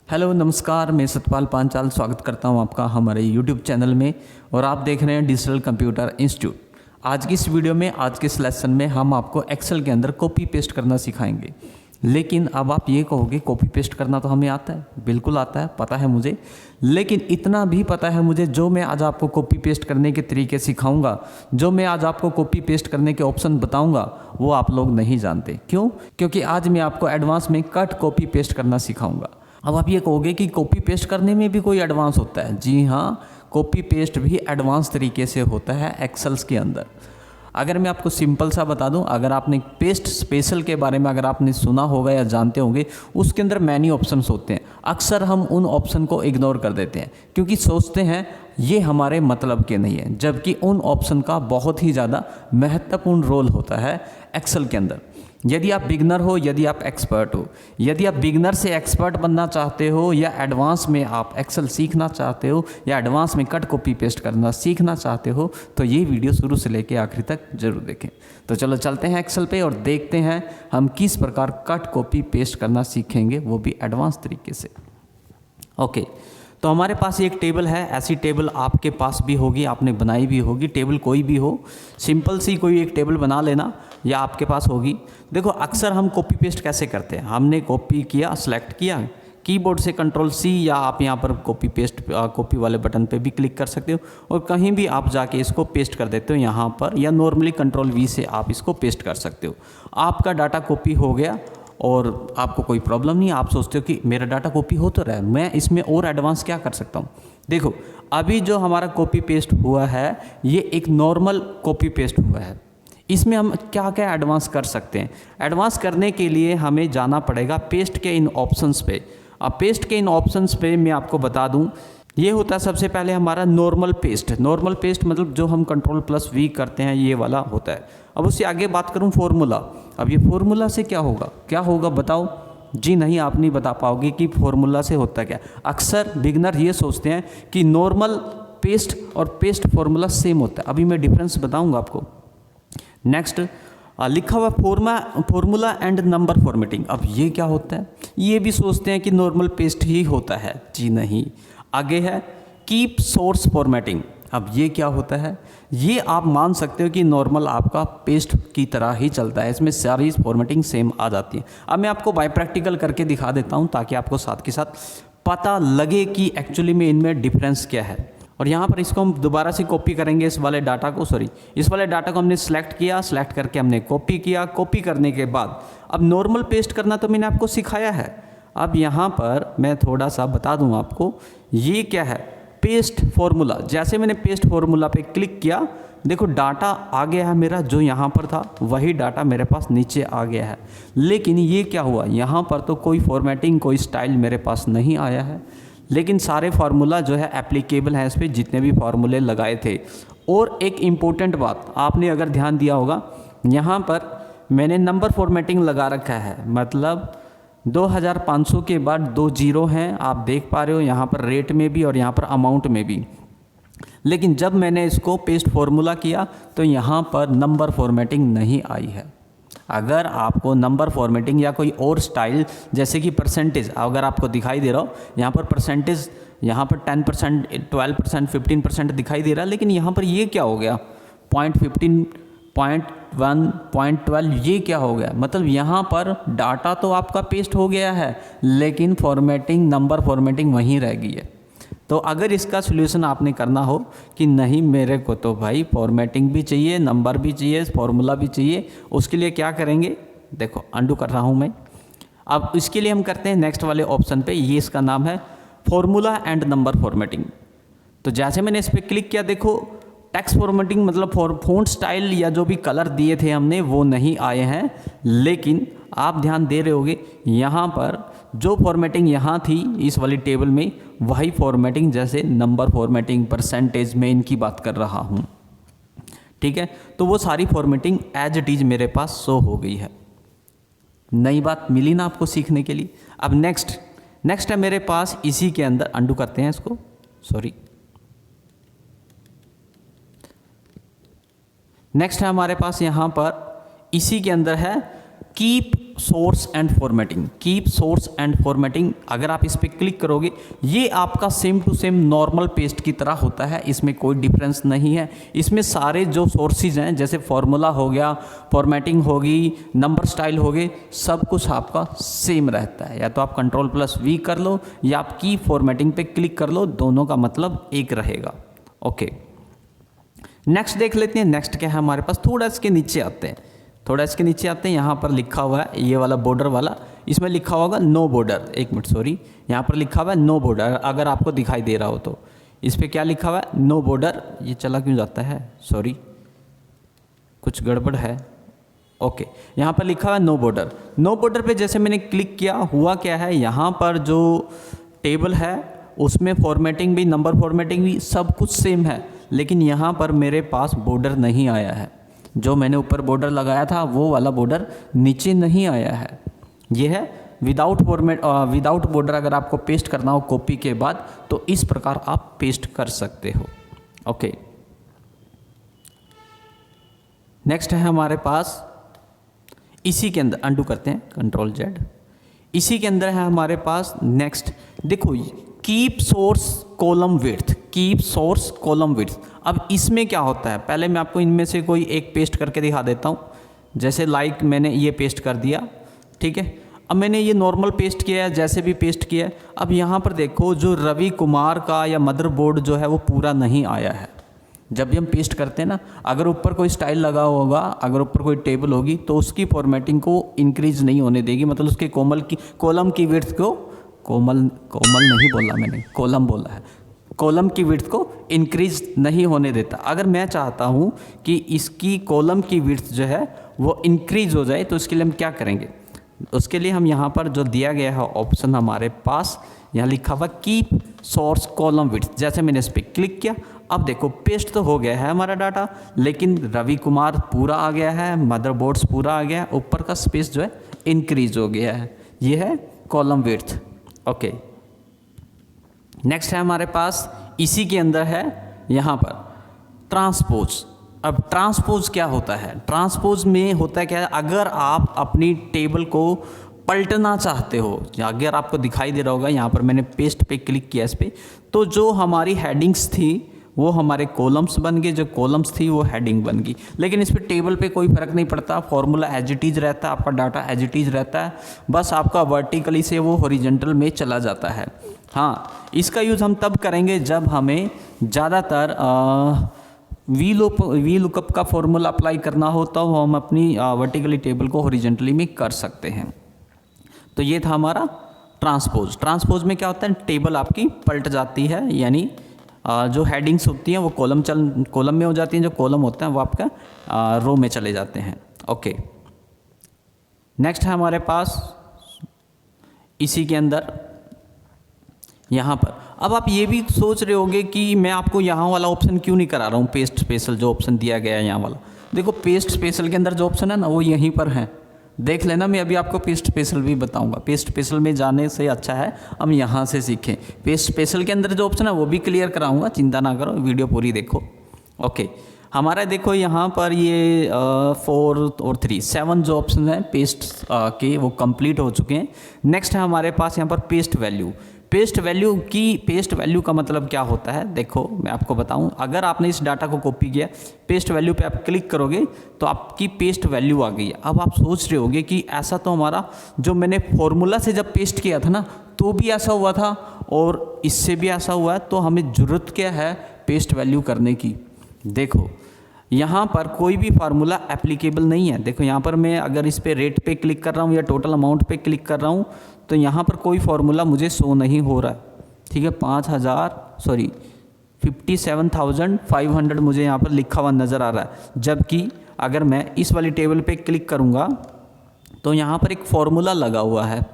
Hello नमस्कार, मैं सतपाल पांचाल स्वागत करता हूं आपका हमारे यूट्यूब चैनल में और आप देख रहे हैं डिजिटल कंप्यूटर इंस्टीट्यूट। आज की इस वीडियो में, आज के इस लेसन में हम आपको एक्सेल के अंदर कॉपी पेस्ट करना सिखाएंगे। लेकिन अब आप ये कहोगे कॉपी पेस्ट करना तो हमें आता है, बिल्कुल आता है, पता है मुझे। लेकिन इतना भी पता है मुझे, जो मैं आज आपको कॉपी पेस्ट करने के तरीके सिखाऊंगा, जो मैं आज आपको कॉपी पेस्ट करने के ऑप्शन बताऊंगा, वो आप लोग नहीं जानते। क्यों? क्योंकि आज मैं आपको एडवांस में कट कॉपी पेस्ट करना सिखाऊंगा। अब आप ये कहोगे कि कॉपी पेस्ट करने में भी कोई एडवांस होता है। जी हाँ, कॉपी पेस्ट भी एडवांस तरीके से होता है एक्सेल्स के अंदर। अगर मैं आपको सिंपल सा बता दूं, अगर आपने पेस्ट स्पेशल के बारे में अगर आपने सुना होगा या जानते होंगे, उसके अंदर मैनी ऑप्शंस होते हैं। अक्सर हम उन ऑप्शन को इग्नोर कर देते हैं क्योंकि सोचते हैं ये हमारे मतलब के नहीं है, जबकि उन ऑप्शन का बहुत ही ज़्यादा महत्वपूर्ण रोल होता है एक्सेल के अंदर। यदि आप बिगनर हो, यदि आप एक्सपर्ट हो, यदि आप बिगनर से एक्सपर्ट बनना चाहते हो या एडवांस में आप एक्सेल सीखना चाहते हो या एडवांस में कट कॉपी पेस्ट करना सीखना चाहते हो, तो ये वीडियो शुरू से लेकर आखिर तक जरूर देखें। तो चलो चलते हैं एक्सेल पे और देखते हैं हम किस प्रकार कट कॉपी पेस्ट करना सीखेंगे, वो भी एडवांस तरीके से। ओके, तो हमारे पास एक टेबल है। ऐसी टेबल आपके पास भी होगी, आपने बनाई भी होगी। टेबल कोई भी हो, सिंपल सी कोई एक टेबल बना लेना या आपके पास होगी। देखो, अक्सर हम कॉपी पेस्ट कैसे करते हैं, हमने कॉपी किया, सेलेक्ट किया, कीबोर्ड से कंट्रोल सी, या आप यहाँ पर कॉपी पेस्ट कॉपी वाले बटन पे भी क्लिक कर सकते हो और कहीं भी आप जाके इसको पेस्ट कर देते हो यहाँ पर, या नॉर्मली कंट्रोल वी से आप इसको पेस्ट कर सकते हो। आपका डाटा कॉपी हो गया और आपको कोई प्रॉब्लम नहीं। आप सोचते हो कि मेरा डाटा कॉपी हो तो रहा है, मैं इसमें और एडवांस क्या कर सकता हूँ। देखो, अभी जो हमारा कॉपी पेस्ट हुआ है, ये एक नॉर्मल कॉपी पेस्ट हुआ है। इसमें हम क्या क्या एडवांस कर सकते हैं? एडवांस करने के लिए हमें जाना पड़ेगा पेस्ट के इन ऑप्शंस पे। अब पेस्ट के इन ऑप्शंस पे मैं आपको बता दूं, ये होता है सबसे पहले हमारा नॉर्मल पेस्ट। नॉर्मल पेस्ट मतलब जो हम कंट्रोल प्लस वी करते हैं, ये वाला होता है। अब उससे आगे बात करूं फॉर्मूला। अब ये फॉर्मूला से क्या होगा, क्या होगा बताओ? जी नहीं, आप नहीं बता पाओगे कि फॉर्मूला से होता क्या। अक्सर बिगनर ये सोचते हैं कि नॉर्मल पेस्ट और पेस्ट फॉर्मूला सेम होता है। अभी मैं डिफरेंस बताऊंगा आपको। नेक्स्ट लिखा हुआ फॉर्मूला एंड नंबर फॉर्मेटिंग। अब ये क्या होता है? ये भी सोचते हैं कि नॉर्मल पेस्ट ही होता है। जी नहीं, आगे है कीप सोर्स फॉर्मेटिंग। अब ये क्या होता है? ये आप मान सकते हो कि नॉर्मल आपका पेस्ट की तरह ही चलता है, इसमें सारी फॉर्मेटिंग सेम आ जाती है। अब मैं आपको बाय प्रैक्टिकल करके दिखा देता हूँ ताकि आपको साथ के साथ पता लगे कि एक्चुअली में इनमें डिफरेंस क्या है। और यहाँ पर इसको हम दोबारा से कॉपी करेंगे, इस वाले डाटा को, इस वाले डाटा को हमने सेलेक्ट किया, सेलेक्ट करके हमने कॉपी किया। कॉपी करने के बाद अब नॉर्मल पेस्ट करना तो मैंने आपको सिखाया है। अब यहाँ पर मैं थोड़ा सा बता दूँ आपको, ये क्या है, पेस्ट फॉर्मूला। जैसे मैंने पेस्ट फॉर्मूला पे क्लिक किया, देखो डाटा आ गया है मेरा, जो यहाँ पर था वही डाटा मेरे पास नीचे आ गया है। लेकिन ये क्या हुआ, यहाँ पर तो कोई फॉर्मेटिंग, कोई स्टाइल मेरे पास नहीं आया है, लेकिन सारे फार्मूला जो है एप्लीकेबल है इस पर, जितने भी फार्मूले लगाए थे। और एक इम्पोर्टेंट बात आपने अगर ध्यान दिया होगा, यहाँ पर मैंने नंबर फॉर्मेटिंग लगा रखा है, मतलब 2500 के बाद 2 जीरो हैं, आप देख पा रहे हो यहाँ पर रेट में भी और यहाँ पर अमाउंट में भी। लेकिन जब मैंने इसको पेस्ट फॉर्मूला किया तो यहाँ पर नंबर फॉर्मेटिंग नहीं आई है। अगर आपको नंबर फॉर्मेटिंग या कोई और स्टाइल, जैसे कि परसेंटेज, अगर आपको दिखाई दे रहा हो यहाँ पर परसेंटेज, यहाँ पर 10%, 12%, 15% दिखाई दे रहा है, लेकिन यहाँ पर ये क्या हो गया, 0.15, 0.1, 0.12, ये क्या हो गया? मतलब यहाँ पर डाटा तो आपका पेस्ट हो गया है, लेकिन फॉर्मेटिंग, नंबर फॉर्मेटिंग वहीं रह गई है। तो अगर इसका सलूशन आपने करना हो कि नहीं मेरे को तो भाई फॉर्मेटिंग भी चाहिए, नंबर भी चाहिए, फॉर्मूला भी चाहिए, उसके लिए क्या करेंगे? देखो, अंडू कर रहा हूँ मैं। अब इसके लिए हम करते हैं नेक्स्ट वाले ऑप्शन पे, ये इसका नाम है फॉर्मूला एंड नंबर फॉर्मेटिंग। तो जैसे मैंने इस पर क्लिक किया, देखो टेक्स्ट फॉर्मेटिंग मतलब फ़ॉन्ट स्टाइल या जो भी कलर दिए थे हमने वो नहीं आए हैं। लेकिन आप ध्यान दे रहे होगे, यहाँ पर जो फॉर्मेटिंग यहाँ थी इस वाली टेबल में, वही फॉर्मेटिंग, जैसे नंबर फॉर्मेटिंग, परसेंटेज, में इनकी बात कर रहा हूँ। ठीक है, तो वो सारी फॉर्मेटिंग एज इट इज़ मेरे पास शो हो गई है। नई बात मिली ना आपको सीखने के लिए। अब नेक्स्ट है मेरे पास इसी के अंदर, अंडू करते हैं इसको, नेक्स्ट है हमारे पास यहाँ पर इसी के अंदर है keep source and formatting, keep source and formatting, अगर आप इस पर क्लिक करोगे ये आपका same to same normal paste की तरह होता है, इसमें कोई डिफरेंस नहीं है। इसमें सारे जो सोर्सेज हैं जैसे फॉर्मूला हो गया, फॉर्मेटिंग होगी, नंबर स्टाइल हो गए, सब कुछ आपका सेम रहता है। या तो आप Ctrl+V कर लो या आप की फॉर्मेटिंग पे क्लिक कर लो, दोनों का मतलब एक रहेगा। ओके, नेक्स्ट देख लेते हैं। नेक्स्ट क्या है हमारे पास, थोड़ा इसके नीचे आते हैं, यहाँ पर लिखा हुआ है ये वाला बॉर्डर वाला, इसमें लिखा होगा नो बॉर्डर, एक मिनट सॉरी, यहाँ पर लिखा हुआ है नो बॉर्डर, अगर आपको दिखाई दे रहा हो तो इस पर क्या लिखा हुआ है, नो बॉर्डर। ये चला क्यों जाता है, सॉरी कुछ गड़बड़ है। ओके, यहाँ पर लिखा हुआ है नो बॉर्डर। नो बॉर्डर पे जैसे मैंने क्लिक किया, हुआ क्या है, यहाँ पर जो टेबल है उसमें फॉर्मेटिंग भी, नंबर फॉर्मेटिंग भी सब कुछ सेम है, लेकिन यहाँ पर मेरे पास बॉर्डर नहीं आया है। जो मैंने ऊपर बॉर्डर लगाया था वो वाला बॉर्डर नीचे नहीं आया है। ये है विदाउट विदाउट बॉर्डर। अगर आपको पेस्ट करना हो कॉपी के बाद तो इस प्रकार आप पेस्ट कर सकते हो। ओके, नेक्स्ट है हमारे पास, इसी के अंदर अंडू करते हैं, Ctrl+Z, इसी के अंदर है हमारे पास नेक्स्ट, देखो keep source column width, keep source column width. अब इसमें क्या होता है, पहले मैं आपको इनमें से कोई एक पेस्ट करके दिखा देता हूँ। जैसे लाइक मैंने ये पेस्ट कर दिया, ठीक है। अब मैंने ये नॉर्मल पेस्ट किया है, जैसे भी पेस्ट किया है। अब यहाँ पर देखो जो रवि कुमार का या मदरबोर्ड जो है वो पूरा नहीं आया है। जब भी हम पेस्ट करते हैं ना, अगर ऊपर कोई स्टाइल लगा होगा, अगर ऊपर कोई टेबल होगी तो उसकी फॉर्मेटिंग को इंक्रीज नहीं होने देगी, मतलब उसके कॉलम की विड्थ को, कोमल नहीं बोला मैंने, कॉलम बोला है, कॉलम की विड्थ को इंक्रीज नहीं होने देता। अगर मैं चाहता हूँ कि इसकी कॉलम की विड्थ जो है वो इंक्रीज हो जाए तो इसके लिए हम क्या करेंगे, उसके लिए हम यहाँ पर जो दिया गया है ऑप्शन हमारे पास, यहाँ लिखा हुआ कीप सोर्स कॉलम विड्थ, जैसे मैंने इस पर क्लिक किया, अब देखो पेस्ट तो हो गया है हमारा डाटा, लेकिन रवि कुमार पूरा आ गया है, मदरबोर्ड्स पूरा आ गया है, ऊपर का स्पेस जो है इंक्रीज हो गया है। ये है कॉलम विड्थ। ओके, नेक्स्ट है हमारे पास, इसी के अंदर है यहाँ पर ट्रांसपोज। अब ट्रांसपोज क्या होता है, ट्रांसपोज में होता है क्या है, अगर आप अपनी टेबल को पलटना चाहते हो, अगर आपको दिखाई दे रहा होगा यहाँ पर मैंने पेस्ट पे क्लिक किया इस पर, तो जो हमारी हेडिंग्स थी वो हमारे कॉलम्स बन गए, जो कॉलम्स थी वो हेडिंग बन गई। लेकिन इस पर टेबल पे कोई फ़र्क नहीं पड़ता, फॉर्मूला एज इट इज़ रहता है, आपका डाटा एज इट इज़ रहता है, बस आपका वर्टिकली से वो हॉरिजॉन्टल में चला जाता है। हाँ, इसका यूज़ हम तब करेंगे जब हमें ज़्यादातर वी लुकअप का फॉर्मूला अप्लाई करना हो, तो हम अपनी वर्टिकली टेबल को हॉरिजॉन्टली में कर सकते हैं। तो ये था हमारा ट्रांसपोज। ट्रांसपोज में क्या होता है, टेबल आपकी पलट जाती है, यानी जो हेडिंग्स होती हैं वो कॉलम में हो जाती हैं, जो कॉलम होते हैं वो आपका रो में चले जाते हैं। ओके, नेक्स्ट है हमारे पास इसी के अंदर यहाँ पर। अब आप ये भी सोच रहे होंगे कि मैं आपको यहाँ वाला ऑप्शन क्यों नहीं करा रहा हूँ, पेस्ट स्पेशल जो ऑप्शन दिया गया है यहाँ वाला। देखो पेस्ट स्पेशल के अंदर जो ऑप्शन है ना वो यहीं पर है, देख लेना। मैं अभी आपको पेस्ट स्पेशल भी बताऊंगा, पेस्ट स्पेशल में जाने से अच्छा है हम यहाँ से सीखें। पेस्ट स्पेशल के अंदर जो ऑप्शन है वो भी क्लियर कराऊंगा, चिंता ना करो, वीडियो पूरी देखो। ओके, हमारा देखो यहाँ पर ये 4 और 3 7 जो ऑप्शन हैं पेस्ट के वो कंप्लीट हो चुके हैं। नेक्स्ट है हमारे पास यहाँ पर पेस्ट वैल्यू। पेस्ट वैल्यू का मतलब क्या होता है, देखो मैं आपको बताऊं। अगर आपने इस डाटा को कॉपी किया, पेस्ट वैल्यू पे आप क्लिक करोगे तो आपकी पेस्ट वैल्यू आ गई है। अब आप सोच रहे होगे कि ऐसा तो हमारा जो मैंने फॉर्मूला से जब पेस्ट किया था ना तो भी ऐसा हुआ था और इससे भी ऐसा हुआ है, तो हमें ज़रूरत क्या है पेस्ट वैल्यू करने की। देखो यहाँ पर कोई भी फार्मूला एप्लीकेबल नहीं है। देखो यहाँ पर मैं अगर इस पे रेट पे क्लिक कर रहा हूँ या टोटल अमाउंट पे क्लिक कर रहा हूँ तो यहाँ पर कोई फार्मूला मुझे शो नहीं हो रहा है, ठीक है। 57,500 मुझे यहाँ पर लिखा हुआ नज़र आ रहा है, जबकि अगर मैं इस वाली टेबल पे क्लिक करूँगा तो यहाँ पर एक फार्मूला लगा हुआ है,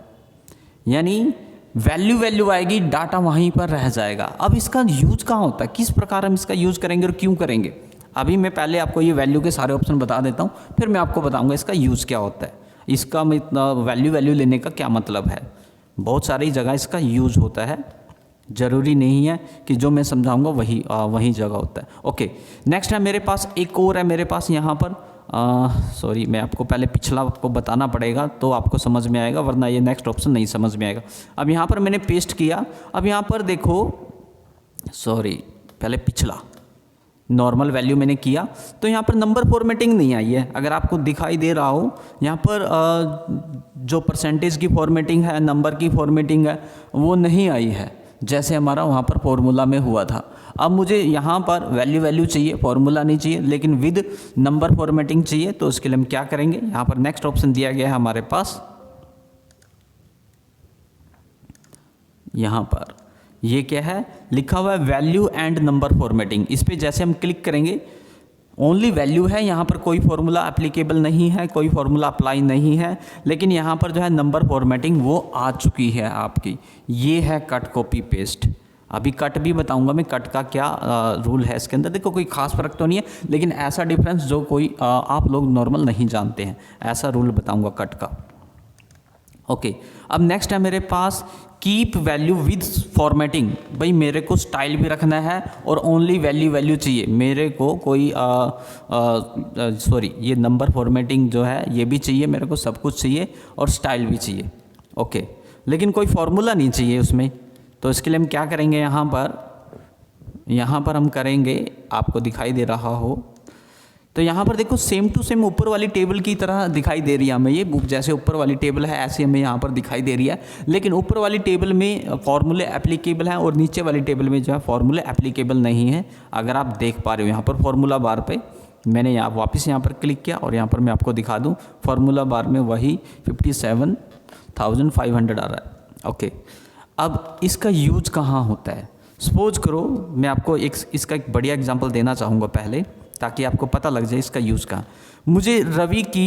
यानी वैल्यू आएगी, डाटा वहीं पर रह जाएगा। अब इसका यूज कहाँ होता है, किस प्रकार हम इसका यूज़ करेंगे और क्यों करेंगे, अभी मैं पहले आपको ये वैल्यू के सारे ऑप्शन बता देता हूँ, फिर मैं आपको बताऊँगा इसका यूज़ क्या होता है, इसका वैल्यू लेने का क्या मतलब है। बहुत सारी जगह इसका यूज़ होता है, ज़रूरी नहीं है कि जो मैं समझाऊंगा वही जगह होता है। ओके, नेक्स्ट है मेरे पास एक और है, मेरे पास यहाँ पर सॉरी, मैं आपको पहले पिछला आपको बताना पड़ेगा तो आपको समझ में आएगा, वरना ये नेक्स्ट ऑप्शन नहीं समझ में आएगा। अब यहाँ पर मैंने पेस्ट किया, अब यहाँ पर देखो, सॉरी, पहले पिछला नॉर्मल वैल्यू मैंने किया तो यहाँ पर नंबर फॉर्मेटिंग नहीं आई है। अगर आपको दिखाई दे रहा हो यहाँ पर जो परसेंटेज की फॉर्मेटिंग है, नंबर की फॉर्मेटिंग है, वो नहीं आई है जैसे हमारा वहाँ पर फॉर्मूला में हुआ था। अब मुझे यहाँ पर वैल्यू चाहिए, फॉर्मूला नहीं चाहिए, लेकिन विद नंबर फॉर्मेटिंग चाहिए। तो उसके लिए हम क्या करेंगे, यहाँ पर नेक्स्ट ऑप्शन दिया गया है हमारे पास, यहाँ पर ये क्या है लिखा हुआ है, वैल्यू एंड नंबर फॉर्मेटिंग। इस पर जैसे हम क्लिक करेंगे, ओनली वैल्यू है, यहाँ पर कोई फॉर्मूला एप्लीकेबल नहीं है, कोई फॉर्मूला अप्लाई नहीं है, लेकिन यहाँ पर जो है नंबर फॉर्मेटिंग वो आ चुकी है आपकी। ये है कट कॉपी पेस्ट। अभी कट भी बताऊंगा मैं, कट का क्या रूल है इसके अंदर। देखो कोई खास फर्क तो नहीं है, लेकिन ऐसा डिफरेंस जो कोई आप लोग नॉर्मल नहीं जानते हैं, ऐसा रूल बताऊंगा कट का। ओके, अब नेक्स्ट है मेरे पास कीप वैल्यू विद फॉर्मेटिंग। भाई मेरे को स्टाइल भी रखना है और ओनली वैल्यू चाहिए मेरे को, कोई सॉरी, ये नंबर फॉर्मेटिंग जो है ये भी चाहिए मेरे को, सब कुछ चाहिए और स्टाइल भी चाहिए। ओके, लेकिन कोई फॉर्मूला नहीं चाहिए उसमें। तो इसके लिए हम क्या करेंगे, यहाँ पर हम करेंगे, आपको दिखाई दे रहा हो तो यहाँ पर देखो सेम टू सेम ऊपर वाली टेबल की तरह दिखाई दे रही है हमें। ये बुक जैसे ऊपर वाली टेबल है ऐसे हमें यहाँ पर दिखाई दे रही है, लेकिन ऊपर वाली टेबल में फॉर्मूले एप्लीकेबल हैं और नीचे वाली टेबल में जो है फॉर्मूले एप्लीकेबल नहीं है। अगर आप देख पा रहे हो यहाँ पर फॉर्मूला बार पे मैंने वापस यहाँ पर क्लिक किया और यहाँ पर मैं आपको दिखा दूँ, फॉर्मूला बार में वही 57,500 आ रहा है। ओके, अब इसका यूज कहाँ होता है, सपोज करो मैं आपको इसका एक बढ़िया एग्जांपल देना चाहूँगा पहले, ताकि आपको पता लग जाए इसका यूज़ कहाँ। मुझे रवि की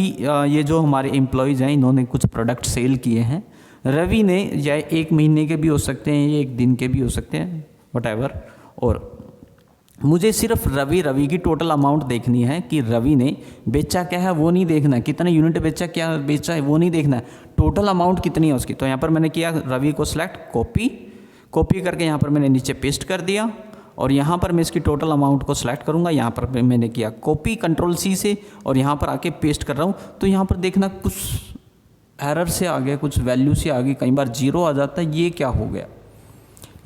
ये जो हमारे एम्प्लॉयज़ हैं, इन्होंने कुछ प्रोडक्ट सेल किए हैं। रवि ने या 1 महीने के भी हो सकते हैं, ये 1 दिन के भी हो सकते हैं, व्हाटएवर। और मुझे सिर्फ रवि की टोटल अमाउंट देखनी है कि रवि ने बेचा क्या है वो नहीं देखना है, कितने यूनिट बेचा, क्या बेचा है वो नहीं देखना है, टोटल अमाउंट कितनी है उसकी। तो यहाँ पर मैंने किया रवि को सिलेक्ट, कॉपी करके यहाँ पर मैंने नीचे पेस्ट कर दिया और यहाँ पर मैं इसकी टोटल अमाउंट को सिलेक्ट करूँगा। यहाँ पर मैंने किया कॉपी Ctrl+C से और यहाँ पर आके पेस्ट कर रहा हूँ। तो यहाँ पर देखना कुछ एरर से आ गया, कुछ वैल्यू से आ गई, कई बार 0 आ जाता है। ये क्या हो गया,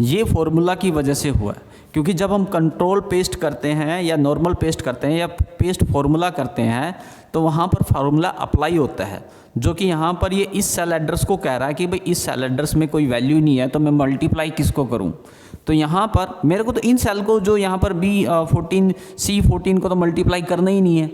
ये फॉर्मूला की वजह से हुआ है। क्योंकि जब हम कंट्रोल पेस्ट करते हैं या नॉर्मल पेस्ट करते हैं या पेस्ट फॉर्मूला करते हैं तो वहाँ पर फार्मूला अप्लाई होता है, जो कि यहाँ पर ये इस सेल एड्रेस को कह रहा है कि भाई इस सेल एड्रेस में कोई वैल्यू नहीं है तो मैं मल्टीप्लाई किसको करूँ। तो यहाँ पर मेरे को तो इन सेल को जो यहाँ पर B14 C14 को तो मल्टीप्लाई करना ही नहीं है,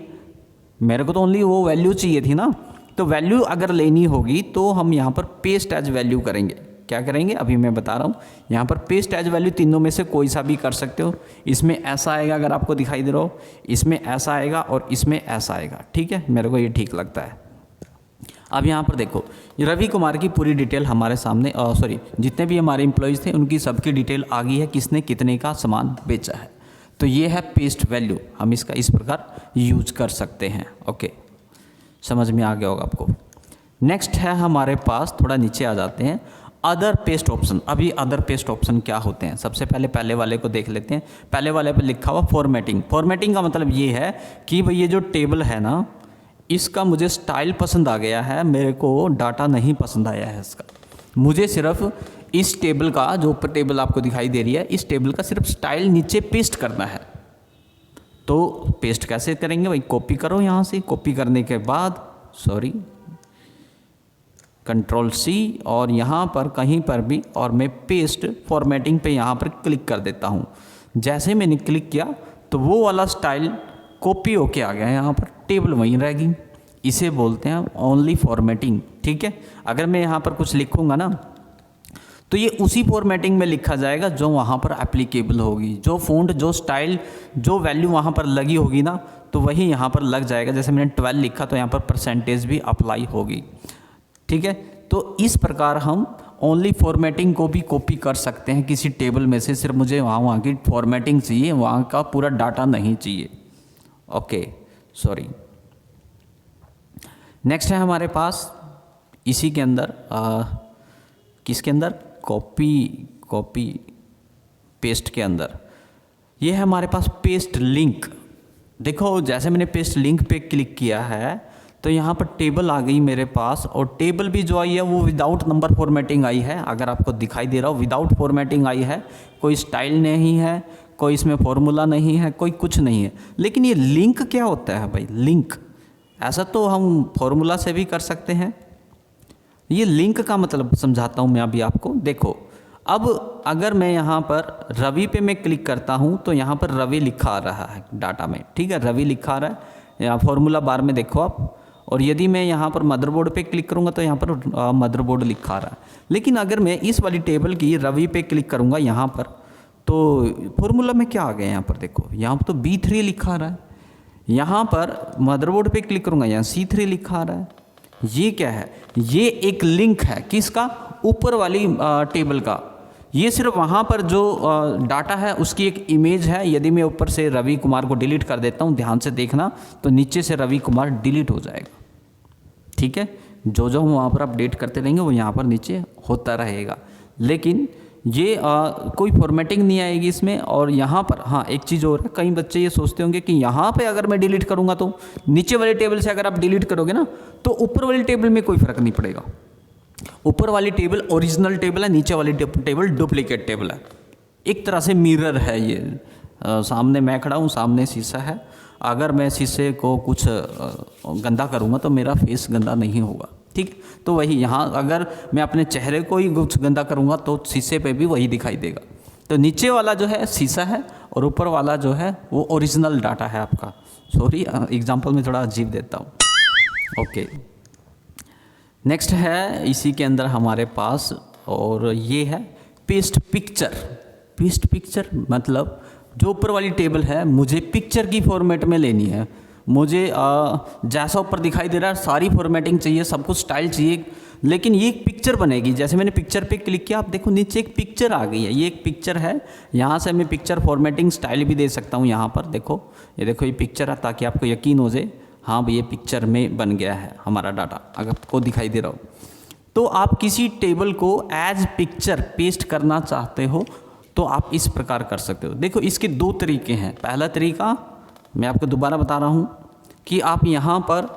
मेरे को तो ओनली वो वैल्यू चाहिए थी ना। तो वैल्यू अगर लेनी होगी तो हम यहाँ पर पेस्ट एज वैल्यू करेंगे। क्या करेंगे अभी मैं बता रहा हूँ, यहाँ पर पेस्ट एज वैल्यू तीनों में से कोई सा भी कर सकते हो। इसमें ऐसा आएगा अगर आपको दिखाई दे रहा हो, इसमें ऐसा आएगा और इसमें ऐसा आएगा। ठीक है, मेरे को ये ठीक लगता है। अब यहाँ पर देखो रवि कुमार की पूरी डिटेल हमारे सामने, सॉरी जितने भी हमारे एम्प्लॉयज़ थे उनकी सबकी डिटेल आ गई है, किसने कितने का सामान बेचा है। तो ये है पेस्ट वैल्यू, हम इसका इस प्रकार यूज कर सकते हैं। ओके, समझ में आ गया होगा आपको। नेक्स्ट है हमारे पास, थोड़ा नीचे आ जाते हैं, अदर पेस्ट ऑप्शन। अभी अदर पेस्ट ऑप्शन क्या होते हैं, सबसे पहले वाले को देख लेते हैं। पहले वाले पे लिखा हुआ फॉर्मेटिंग। फॉर्मेटिंग का मतलब ये है कि भाई ये जो टेबल है ना, इसका मुझे स्टाइल पसंद आ गया है, मेरे को डाटा नहीं पसंद आया है इसका। मुझे सिर्फ इस टेबल का, जो ऊपर टेबल आपको दिखाई दे रही है, इस टेबल का सिर्फ स्टाइल नीचे पेस्ट करना है। तो पेस्ट कैसे करेंगे भाई, कॉपी करो यहाँ से, कॉपी करने के बाद सॉरी Ctrl+C और यहाँ पर कहीं पर भी, और मैं पेस्ट फॉर्मेटिंग पे यहाँ पर क्लिक कर देता हूँ। जैसे मैंने क्लिक किया तो वो वाला स्टाइल कॉपी होके आ गया, यहाँ पर टेबल वहीं रहेगी। इसे बोलते हैं ओनली फॉर्मेटिंग। ठीक है, अगर मैं यहाँ पर कुछ लिखूँगा ना तो ये उसी फॉर्मेटिंग में लिखा जाएगा जो वहाँ पर एप्लीकेबल होगी, जो फ़ॉन्ट, जो स्टाइल, जो वैल्यू वहाँ पर लगी होगी ना, तो वही यहाँ पर लग जाएगा। जैसे मैंने 12 लिखा तो यहाँ पर परसेंटेज भी अप्लाई होगी। ठीक है, तो इस प्रकार हम ओनली फॉर्मेटिंग को भी कॉपी कर सकते हैं किसी टेबल में से। सिर्फ मुझे वहाँ की फॉर्मेटिंग चाहिए, वहाँ का पूरा डाटा नहीं चाहिए। Okay, sorry. नेक्स्ट है हमारे पास इसी के अंदर किसके अंदर, कॉपी पेस्ट के अंदर, ये है हमारे पास पेस्ट लिंक। देखो जैसे मैंने पेस्ट लिंक पे क्लिक किया है तो यहाँ पर टेबल आ गई मेरे पास, और टेबल भी जो आई है वो विदाउट नंबर फॉर्मेटिंग आई है। अगर आपको दिखाई दे रहा हो विदाउट फॉर्मेटिंग आई है, कोई स्टाइल नहीं है, कोई इसमें फॉर्मूला नहीं है, कोई कुछ नहीं है। लेकिन ये लिंक क्या होता है भाई? लिंक ऐसा तो हम फॉर्मूला से भी कर सकते हैं। ये लिंक का मतलब समझाता हूँ मैं अभी आपको। देखो अब अगर मैं यहाँ पर रवि पे मैं क्लिक करता हूँ तो यहाँ पर रवि लिखा आ रहा है डाटा में, ठीक है, रवि लिखा आ रहा है यहाँ फॉर्मूला बार में देखो आप। और यदि मैं यहाँ पर मदरबोर्ड पे क्लिक करूँगा तो यहाँ पर मदरबोर्ड लिखा आ रहा है। लेकिन अगर मैं इस वाली टेबल की रवि पे क्लिक करूँगा यहाँ पर तो फॉर्मूला में क्या आ गया यहाँ पर देखो, यहाँ पर तो B3 लिखा आ रहा है। यहाँ पर मदरबोर्ड पे क्लिक करूँगा यहाँ C3 लिखा आ रहा है। ये क्या है? ये एक लिंक है किसका? ऊपर वाली टेबल का। ये सिर्फ वहाँ पर जो डाटा है उसकी एक इमेज है। यदि मैं ऊपर से रवि कुमार को डिलीट कर देता हूँ, ध्यान से देखना, तो नीचे से रवि कुमार डिलीट हो जाएगा, ठीक है। जो जो हम वहाँ पर अपडेट करते रहेंगे वो यहाँ पर नीचे होता रहेगा। लेकिन ये कोई फॉर्मेटिंग नहीं आएगी इसमें। और यहाँ पर हाँ एक चीज़ और है, कई बच्चे ये सोचते होंगे कि यहाँ पे अगर मैं डिलीट करूँगा तो नीचे वाले टेबल से अगर आप डिलीट करोगे ना तो ऊपर वाली टेबल में कोई फ़र्क नहीं पड़ेगा। ऊपर वाली टेबल ओरिजिनल टेबल है, नीचे वाली टेबल डुप्लीकेट टेबल है। एक तरह से मिरर है ये। सामने मैं खड़ा हूँ, सामने शीशा है। अगर मैं शीशे को कुछ गंदा करूँगा तो मेरा फेस गंदा नहीं होगा, ठीक। तो वही यहाँ अगर मैं अपने चेहरे को ही कुछ गंदा करूँगा तो शीशे पे भी वही दिखाई देगा। तो नीचे वाला जो है शीशा है और ऊपर वाला जो है वो ओरिजिनल डाटा है आपका। सॉरी एग्जांपल में थोड़ा अजीब देता हूँ। ओके, नेक्स्ट है इसी के अंदर हमारे पास, और ये है पेस्ट पिक्चर। पेस्ट पिक्चर मतलब जो ऊपर वाली टेबल है मुझे पिक्चर की फॉर्मेट में लेनी है। मुझे जैसा ऊपर दिखाई दे रहा है सारी फॉर्मेटिंग चाहिए, सब कुछ स्टाइल चाहिए, लेकिन ये एक पिक्चर बनेगी। जैसे मैंने पिक्चर पे क्लिक किया, आप देखो नीचे एक पिक्चर आ गई है। ये एक पिक्चर है, यहाँ से मैं पिक्चर फॉर्मेटिंग स्टाइल भी दे सकता हूँ। यहाँ पर देखो, ये देखो ये पिक्चर है, ताकि आपको यकीन हो जाए हाँ भाई ये पिक्चर में बन गया है हमारा डाटा, अगर आपको दिखाई दे रहा हो। तो आप किसी टेबल को एज पिक्चर पेस्ट करना चाहते हो तो आप इस प्रकार कर सकते हो। देखो इसके दो तरीके हैं। पहला तरीका मैं आपको दोबारा बता रहा हूँ कि आप यहाँ पर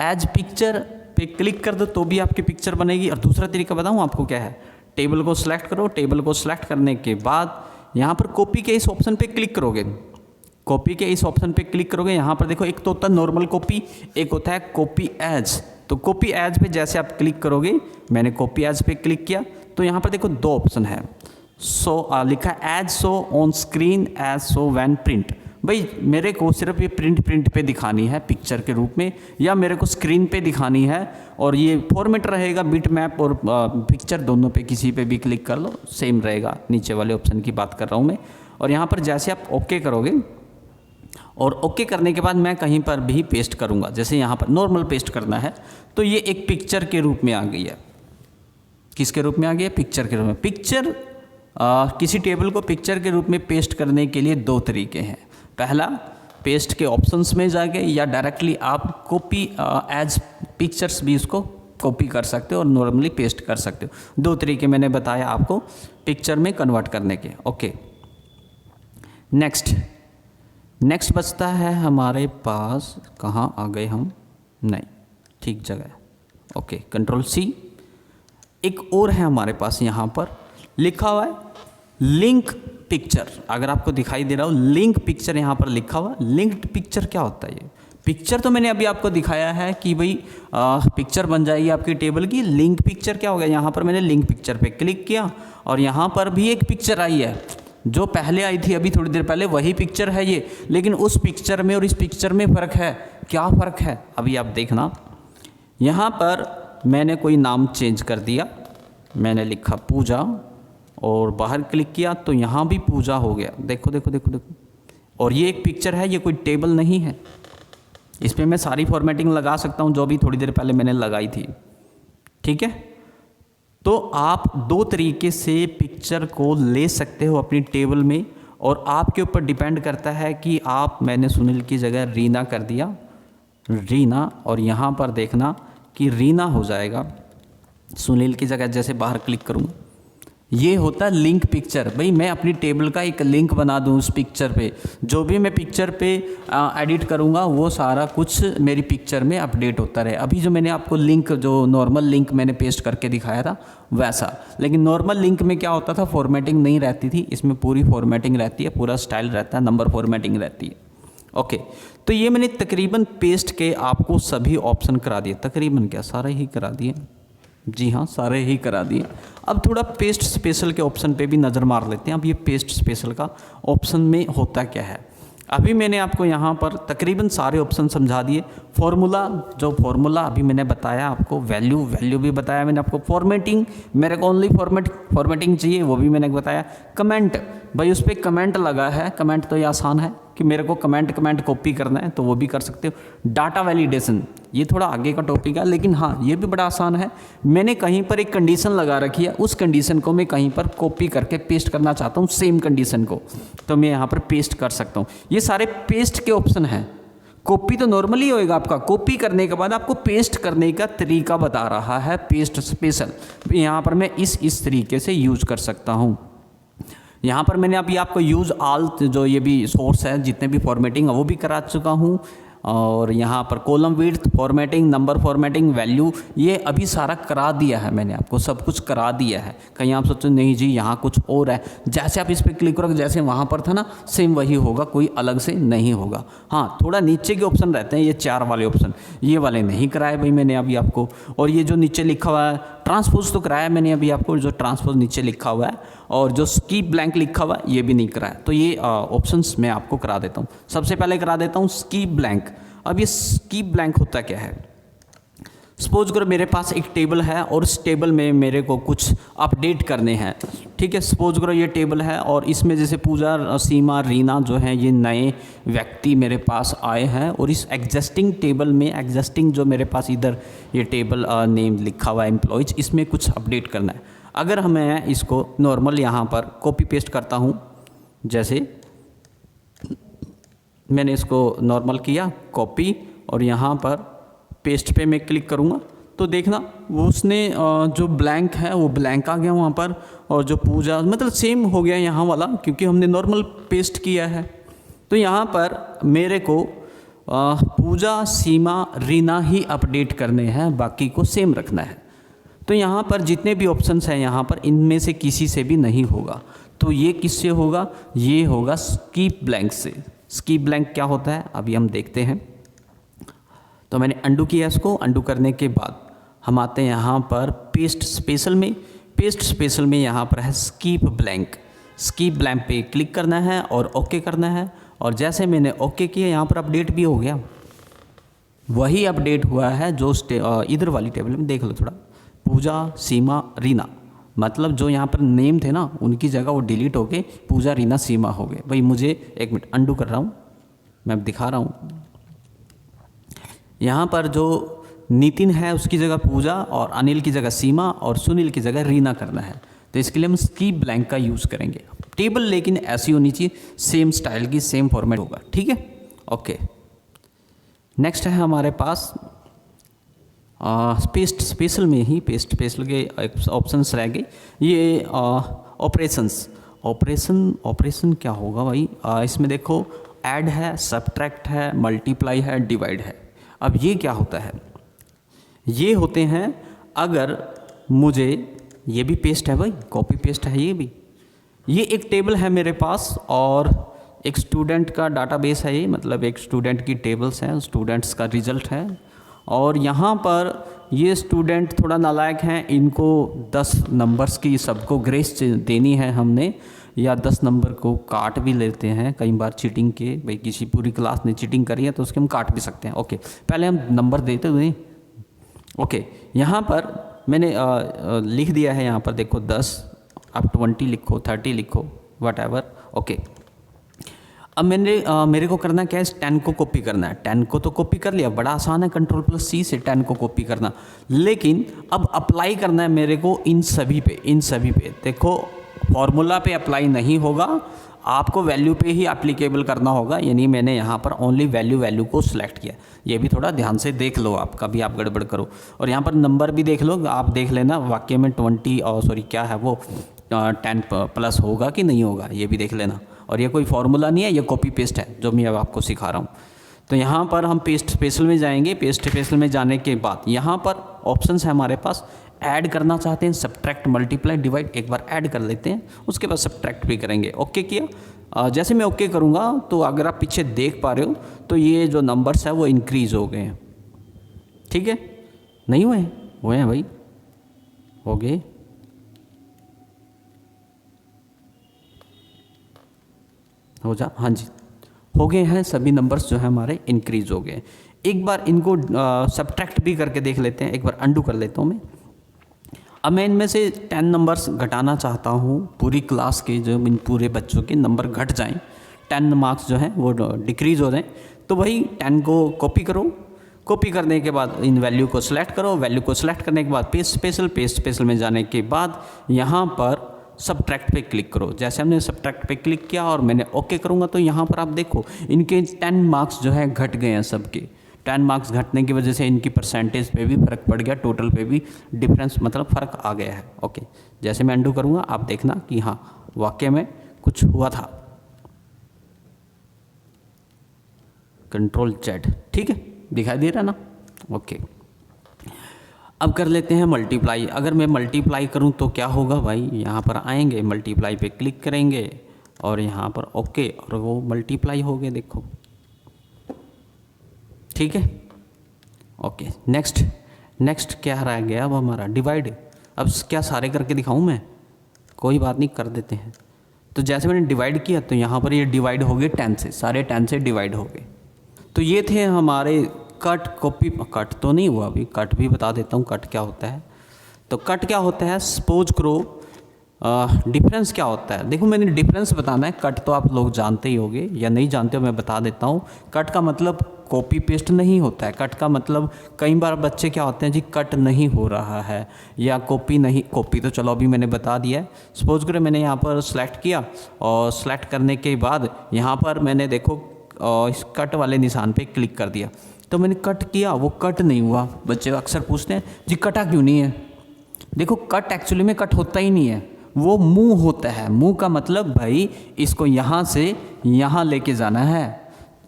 एज पिक्चर पे क्लिक कर दो तो भी आपकी पिक्चर बनेगी। और दूसरा तरीका बताऊँ आपको क्या है, टेबल को सिलेक्ट करो, टेबल को सिलेक्ट करने के बाद यहाँ पर कॉपी के इस ऑप्शन पे क्लिक करोगे। कॉपी के इस ऑप्शन पे क्लिक करोगे, यहाँ पर देखो एक तो होता है नॉर्मल कॉपी, एक होता है कॉपी एज। तो कॉपी एज पे जैसे आप क्लिक करोगे, मैंने कॉपी एज पे क्लिक किया तो यहाँ पर देखो दो ऑप्शन है। लिखा है as show on screen, as show when print. भाई मेरे को सिर्फ ये प्रिंट पे दिखानी है पिक्चर के रूप में, या मेरे को स्क्रीन पे दिखानी है। और ये फॉर्मेट रहेगा बिट मैप और पिक्चर, दोनों पे किसी पे भी क्लिक कर लो सेम रहेगा। नीचे वाले ऑप्शन की बात कर रहा हूँ मैं। और यहाँ पर जैसे आप ओके करोगे, और ओके करने के बाद मैं कहीं पर भी पेस्ट करूँगा, जैसे यहाँ पर नॉर्मल पेस्ट करना है, तो ये एक पिक्चर के रूप में आ गई है। किसके रूप में आ गई है? पिक्चर के रूप में। पिक्चर किसी टेबल को पिक्चर के रूप में पेस्ट करने के लिए दो तरीके हैं। पहला, पेस्ट के ऑप्शंस में जाके, या डायरेक्टली आप कॉपी एज पिक्चर्स भी उसको कॉपी कर सकते हो और नॉर्मली पेस्ट कर सकते हो। दो तरीके मैंने बताया आपको पिक्चर में कन्वर्ट करने के। ओके, नेक्स्ट बचता है हमारे पास, कहाँ आ गए हम? नहीं, ठीक जगह। Okay, control C। एक और है हमारे पास, यहाँ पर लिखा हुआ है लिंक पिक्चर। अगर आपको दिखाई दे रहा हो लिंक पिक्चर यहाँ पर लिखा हुआ। लिंक्ड पिक्चर क्या होता है? ये पिक्चर तो मैंने अभी आपको दिखाया है कि भाई पिक्चर बन जाएगी आपकी टेबल की। लिंक पिक्चर क्या होगा? यहाँ पर मैंने लिंक पिक्चर पे क्लिक किया और यहाँ पर भी एक पिक्चर आई है, जो पहले आई थी अभी थोड़ी देर पहले, वही पिक्चर है ये। लेकिन उस पिक्चर में और इस पिक्चर में फ़र्क है। क्या फ़र्क है अभी आप देखना। यहाँ पर मैंने कोई नाम चेंज कर दिया, मैंने लिखा पूजा, और बाहर क्लिक किया तो यहाँ भी पूजा हो गया। देखो देखो देखो देखो। और ये एक पिक्चर है, ये कोई टेबल नहीं है। इस पर मैं सारी फॉर्मेटिंग लगा सकता हूँ जो भी थोड़ी देर पहले मैंने लगाई थी, ठीक है। तो आप दो तरीके से पिक्चर को ले सकते हो अपनी टेबल में, और आपके ऊपर डिपेंड करता है कि आप, मैंने सुनील की जगह रीना कर दिया, रीना, और यहाँ पर देखना कि रीना हो जाएगा। सुनील की जगह जैसे बाहर क्लिक करूँ ये होता है लिंक पिक्चर। भाई मैं अपनी टेबल का एक लिंक बना दूं उस पिक्चर पे, जो भी मैं पिक्चर पे एडिट करूंगा वो सारा कुछ मेरी पिक्चर में अपडेट होता रहे। अभी जो मैंने आपको लिंक, जो नॉर्मल लिंक मैंने पेस्ट करके दिखाया था वैसा, लेकिन नॉर्मल लिंक में क्या होता था, फॉर्मेटिंग नहीं रहती थी, इसमें पूरी फॉर्मेटिंग रहती है, पूरा स्टाइल रहता है, नंबर फॉर्मेटिंग रहती है। ओके, तो ये मैंने तकरीबन पेस्ट के आपको सभी ऑप्शन करा दिए, तकरीबन क्या सारे ही करा दिए, जी हाँ सारे ही करा दिए। अब थोड़ा पेस्ट स्पेशल के ऑप्शन पे भी नज़र मार लेते हैं। अब ये पेस्ट स्पेशल का ऑप्शन में होता क्या है, अभी मैंने आपको यहाँ पर तकरीबन सारे ऑप्शन समझा दिए। फॉर्मूला, जो फॉर्मूला अभी मैंने बताया आपको, वैल्यू भी बताया मैंने आपको। फॉर्मेटिंग, मेरे को ओनली फॉर्मेटिंग चाहिए, वो भी मैंने बताया। कमेंट, भाई उस पर कमेंट लगा है, कमेंट तो ये आसान है कि मेरे को कमेंट कॉपी करना है तो वो भी कर सकते हो। डाटा वैलिडेशन, ये थोड़ा आगे का टॉपिक है, लेकिन हाँ ये भी बड़ा आसान है। मैंने कहीं पर एक कंडीशन लगा रखी है, उस कंडीशन को मैं कहीं पर कॉपी करके पेस्ट करना चाहता हूँ, सेम कंडीशन को, तो मैं यहाँ पर पेस्ट कर सकता हूँ। ये सारे पेस्ट के ऑप्शन हैं। कॉपी तो नॉर्मली होएगा आपका, कॉपी करने के बाद आपको पेस्ट करने का तरीका बता रहा है पेस्ट स्पेशल। यहाँ पर मैं इस तरीके से यूज कर सकता हूँ। यहाँ पर मैंने अभी आपको यूज़ ऑल, जो ये भी सोर्स है, जितने भी फॉर्मेटिंग है वो भी करा चुका हूँ। और यहाँ पर column width formatting, number formatting, value, ये अभी सारा करा दिया है मैंने आपको, सब कुछ करा दिया है। कहीं आप सोचो नहीं जी यहाँ कुछ और है, जैसे आप इस पर क्लिक करोगे जैसे वहाँ पर था ना, सेम वही होगा, कोई अलग से नहीं होगा। हाँ थोड़ा नीचे के ऑप्शन रहते हैं, ये 4 वाले ऑप्शन, ये वाले नहीं कराए भाई मैंने अभी आपको। और ये जो नीचे लिखा हुआ है ट्रांसपोज तो कराया मैंने अभी आपको, जो ट्रांसपोज नीचे लिखा हुआ है, और जो स्कीप ब्लैंक लिखा हुआ है ये भी नहीं कराया। तो ये ऑप्शंस मैं आपको करा देता हूँ। सबसे पहले करा देता हूँ स्कीप ब्लैंक। अब ये स्कीप ब्लैंक होता क्या है, सपोज करो मेरे पास एक टेबल है और उस टेबल में मेरे को कुछ अपडेट करने हैं, ठीक है। सपोज करो ये टेबल है और इसमें जैसे पूजा, सीमा, रीना जो हैं ये नए व्यक्ति मेरे पास आए हैं, और इस एग्जिस्टिंग टेबल में, एग्जिस्टिंग जो मेरे पास इधर ये टेबल नेम लिखा हुआ है एम्प्लॉयज, इसमें कुछ अपडेट करना है। अगर मैं इसको नॉर्मल यहाँ पर कॉपी पेस्ट करता हूँ, जैसे मैंने इसको नॉर्मल किया कॉपी, और यहाँ पर पेस्ट पे मैं क्लिक करूँगा तो देखना वो उसने जो ब्लैंक है वो ब्लैंक आ गया वहाँ पर, और जो पूजा मतलब सेम हो गया यहाँ वाला, क्योंकि हमने नॉर्मल पेस्ट किया है। तो यहाँ पर मेरे को पूजा, सीमा, रीना ही अपडेट करने हैं, बाकी को सेम रखना है। तो यहाँ पर जितने भी ऑप्शंस हैं यहाँ पर, इनमें से किसी से भी नहीं होगा। तो ये किससे होगा, ये होगा स्कीप ब्लैंक से। स्कीप ब्लैंक क्या होता है अभी हम देखते हैं। तो मैंने अंडू किया इसको, अंडू करने के बाद हम आते हैं यहाँ पर पेस्ट स्पेशल में। पेस्ट स्पेशल में यहाँ पर है स्कीप ब्लैंक। स्कीप ब्लैंक पे क्लिक करना है और ओके करना है, और जैसे मैंने ओके किया यहाँ पर अपडेट भी हो गया। वही अपडेट हुआ है जो इधर वाली टेबल में देख लो थोड़ा, पूजा, सीमा, रीना, मतलब जो यहाँ पर नेम थे ना उनकी जगह वो डिलीट होके पूजा, रीना, सीमा हो गए। भाई मुझे एक मिनट अंडू कर रहा हूँ, मैं अब दिखा रहा हूँ। यहाँ पर जो नितिन है उसकी जगह पूजा, और अनिल की जगह सीमा, और सुनील की जगह रीना करना है। तो इसके लिए हम स्कीप ब्लैंक का यूज़ करेंगे। टेबल लेकिन ऐसी होनी चाहिए, सेम स्टाइल की, सेम फॉर्मेट होगा, ठीक है। ओके, नेक्स्ट है हमारे पास पेस्ट स्पेशल में ही, पेस्ट स्पेशल के ऑप्शंस रह गए। ये ऑपरेशंस, ऑपरेशन क्या होगा भाई, इसमें देखो ऐड है, सब्ट्रैक्ट है, मल्टीप्लाई है, डिवाइड है। अब ये क्या होता है, ये होते हैं अगर मुझे, ये भी पेस्ट है भाई, कॉपी पेस्ट है ये भी। ये एक टेबल है मेरे पास और एक स्टूडेंट का डाटाबेस है ये, मतलब एक स्टूडेंट की टेबल्स हैं, स्टूडेंट्स का रिजल्ट है। और यहाँ पर ये स्टूडेंट थोड़ा नालायक हैं, इनको 10 नंबर्स की सबको ग्रेस देनी है हमने, या 10 नंबर को काट भी लेते हैं कई बार चीटिंग के। भाई किसी पूरी क्लास ने चीटिंग करी है तो उसके हम काट भी सकते हैं। ओके, पहले हम नंबर देते हुए, ओके, यहाँ पर मैंने लिख दिया है, यहाँ पर देखो 10, अब 20 लिखो, 30 लिखो, वट एवर। ओके, अब मेरे को करना क्या है, 10 को कॉपी करना है। 10 को तो कॉपी कर लिया, बड़ा आसान है, Ctrl+C से 10 को कॉपी करना। लेकिन अब अप्लाई करना है मेरे को इन सभी पे, इन सभी पे। देखो फॉर्मूला पे अप्लाई नहीं होगा, आपको वैल्यू पे ही एप्लीकेबल करना होगा, यानी मैंने यहाँ पर ओनली वैल्यू को सिलेक्ट किया। ये भी थोड़ा ध्यान से देख लो आप, कभी आप गड़बड़ करो। और यहाँ पर नंबर भी देख लो, आप देख लेना वाक्य में 20 और सॉरी क्या है वो 10 प्लस होगा कि नहीं होगा, ये भी देख लेना। और ये कोई फॉर्मूला नहीं है, ये कॉपी पेस्ट है जो मैं अब आपको सिखा रहा हूँ। तो यहाँ पर हम पेस्ट स्पेशल में जाएंगे। पेस्ट स्पेशल में जाने के बाद यहाँ पर ऑप्शंस है हमारे पास। ऐड करना चाहते हैं, सब्ट्रैक्ट, मल्टीप्लाई, डिवाइड, एक बार ऐड कर लेते हैं, उसके बाद सब्ट्रैक्ट भी करेंगे। ओके किया। जैसे मैं ओके करूँगा तो अगर आप पीछे देख पा रहे हो तो ये जो नंबर्स है वो इंक्रीज़ हो गए हैं। ठीक है, नहीं हुए? हुए हैं भाई, हो गए। हो जा, हाँ जी, हो गए हैं। सभी नंबर्स जो है हमारे इंक्रीज़ हो गए। एक बार इनको सब्ट्रैक्ट भी करके देख लेते हैं। एक बार अंडू कर लेता हूँ मैं। अब मैं इनमें से 10 नंबर्स घटाना चाहता हूँ। पूरी क्लास के जो इन पूरे बच्चों के नंबर घट जाएं, 10 मार्क्स जो हैं वो डिक्रीज़ हो जाएं। तो भाई 10 को कॉपी करो। कॉपी करने के बाद इन वैल्यू को सिलेक्ट करो। वैल्यू को सिलेक्ट करने के बाद पेस्ट स्पेशल में जाने के बाद यहाँ पर सब्ट्रैक्ट पे क्लिक करो। जैसे हमने सब्ट्रैक्ट पे क्लिक किया और मैंने ओके करूँगा तो यहाँ पर आप देखो इनके 10 मार्क्स जो है घट गए हैं सबके। 10 मार्क्स घटने की वजह से इनकी परसेंटेज पे भी फ़र्क पड़ गया, टोटल पे भी डिफरेंस मतलब फ़र्क आ गया है। ओके, जैसे मैं अंडू करूँगा आप देखना कि हाँ वाकई में कुछ हुआ था। Ctrl+Z, ठीक है, दिखाई दे रहा ना? ओके, अब कर लेते हैं मल्टीप्लाई। अगर मैं मल्टीप्लाई करूं तो क्या होगा भाई? यहाँ पर आएंगे, मल्टीप्लाई पे क्लिक करेंगे और यहाँ पर ओके, और वो मल्टीप्लाई हो गए, देखो। ठीक है, ओके। नेक्स्ट क्या रह गया अब हमारा? डिवाइड। अब क्या सारे करके दिखाऊं मैं? कोई बात नहीं, कर देते हैं। तो जैसे मैंने डिवाइड किया तो यहाँ पर ये डिवाइड हो गए 10 से, सारे 10 से डिवाइड हो गए। तो ये थे हमारे कट, कॉपी। कट तो नहीं हुआ अभी, कट भी बता देता हूँ कट क्या होता है। तो कट क्या होता है, सपोज करो डिफरेंस क्या होता है। देखो मैंने डिफरेंस बताना है। कट तो आप लोग जानते ही होंगे, या नहीं जानते हो मैं बता देता हूँ। कट का मतलब कॉपी पेस्ट नहीं होता है। कट का मतलब कई बार बच्चे क्या होते हैं जी, कट नहीं हो रहा है या कॉपी नहीं। कॉपी तो चलो अभी मैंने बता दिया है। सपोज करो मैंने यहाँ पर सेलेक्ट किया और सेलेक्ट करने के बाद यहाँ पर मैंने देखो इस कट वाले निशान पे क्लिक कर दिया। तो मैंने कट किया, वो कट नहीं हुआ। बच्चे अक्सर पूछते हैं जी कटा क्यों नहीं है। देखो कट एक्चुअली में कट होता ही नहीं है, वो मूव होता है। मूव का मतलब भाई इसको यहाँ से यहाँ लेके जाना है।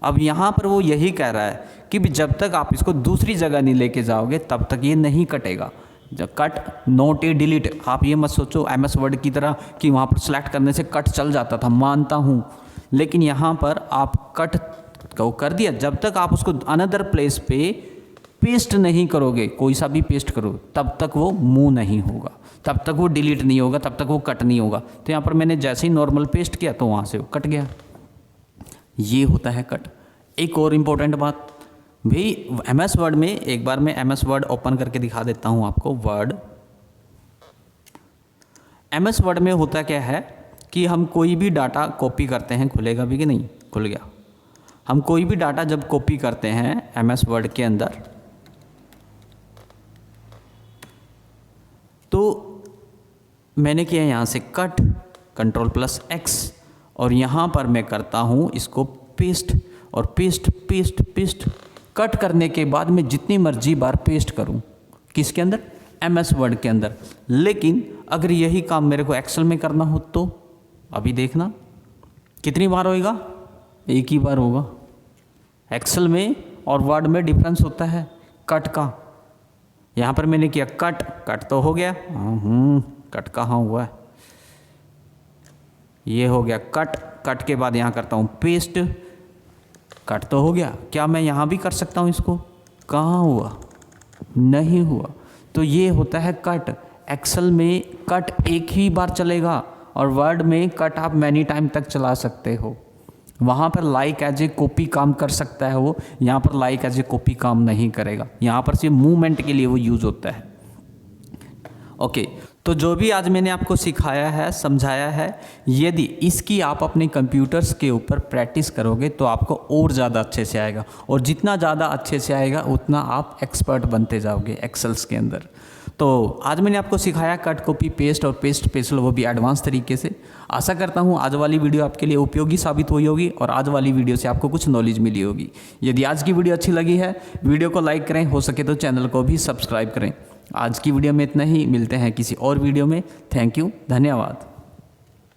अब यहाँ पर वो यही कह रहा है कि जब तक आप इसको दूसरी जगह नहीं लेके जाओगे तब तक ये नहीं कटेगा। जब कट नोट ए डिलीट, आप ये मत सोचो MS वर्ड की तरह कि वहाँ पर सेलेक्ट करने से कट चल जाता था, मानता हूँ। लेकिन यहाँ पर आप कट को कर दिया, जब तक आप उसको अनदर प्लेस पे पेस्ट नहीं करोगे, कोई सा भी पेस्ट करो, तब तक वो मूव नहीं होगा, तब तक वो डिलीट नहीं होगा, तब तक वो कट नहीं होगा। तो यहाँ पर मैंने जैसे ही नॉर्मल पेस्ट किया तो वहाँ से वो कट गया। ये होता है कट। एक और इम्पोर्टेंट बात भाई, MS वर्ड में एक बार मैं MS वर्ड ओपन करके दिखा देता हूँ आपको। वर्ड MS वर्ड में होता क्या है कि हम कोई भी डाटा कॉपी करते हैं, खुलेगा भी कि नहीं? खुल गया। हम कोई भी डाटा जब कॉपी करते हैं MS वर्ड के अंदर, तो मैंने किया यहाँ से कट, Ctrl+X, और यहाँ पर मैं करता हूँ इसको पेस्ट, और पेस्ट कट करने के बाद मैं जितनी मर्जी बार पेस्ट करूँ, किसके अंदर? MS वर्ड के अंदर। लेकिन अगर यही काम मेरे को एक्सेल में करना हो तो अभी देखना कितनी बार होएगा? एक ही बार होगा। एक्सेल में और वर्ड में डिफरेंस होता है कट का। यहाँ पर मैंने किया कट तो हो गया। कट कहाँ हुआ है? ये हो गया कट के बाद यहाँ करता हूँ पेस्ट, कट तो हो गया। क्या मैं यहाँ भी कर सकता हूँ इसको? कहाँ हुआ? नहीं हुआ। तो ये होता है कट। एक्सेल में कट एक ही बार चलेगा और वर्ड में कट आप मैनी टाइम तक चला सकते हो। वहाँ पर लाइक एज ए कॉपी काम कर सकता है वो, यहाँ पर लाइक एज ए कॉपी काम नहीं करेगा। यहाँ पर सिर्फ मूवमेंट के लिए वो यूज़ होता है। ओके, तो जो भी आज मैंने आपको सिखाया है, समझाया है, यदि इसकी आप अपने कंप्यूटर्स के ऊपर प्रैक्टिस करोगे तो आपको और ज़्यादा अच्छे से आएगा, और जितना ज़्यादा अच्छे से आएगा उतना आप एक्सपर्ट बनते जाओगे एक्सेल्स के अंदर। तो आज मैंने आपको सिखाया कट, कॉपी, पेस्ट और पेस्ट स्पेशल, वो भी एडवांस तरीके से। आशा करता हूँ आज वाली वीडियो आपके लिए उपयोगी साबित हुई होगी और आज वाली वीडियो से आपको कुछ नॉलेज मिली होगी। यदि आज की वीडियो अच्छी लगी है, वीडियो को लाइक करें, हो सके तो चैनल को भी सब्सक्राइब करें। आज की वीडियो में इतना ही, मिलते हैं किसी और वीडियो में। थैंक यू, धन्यवाद।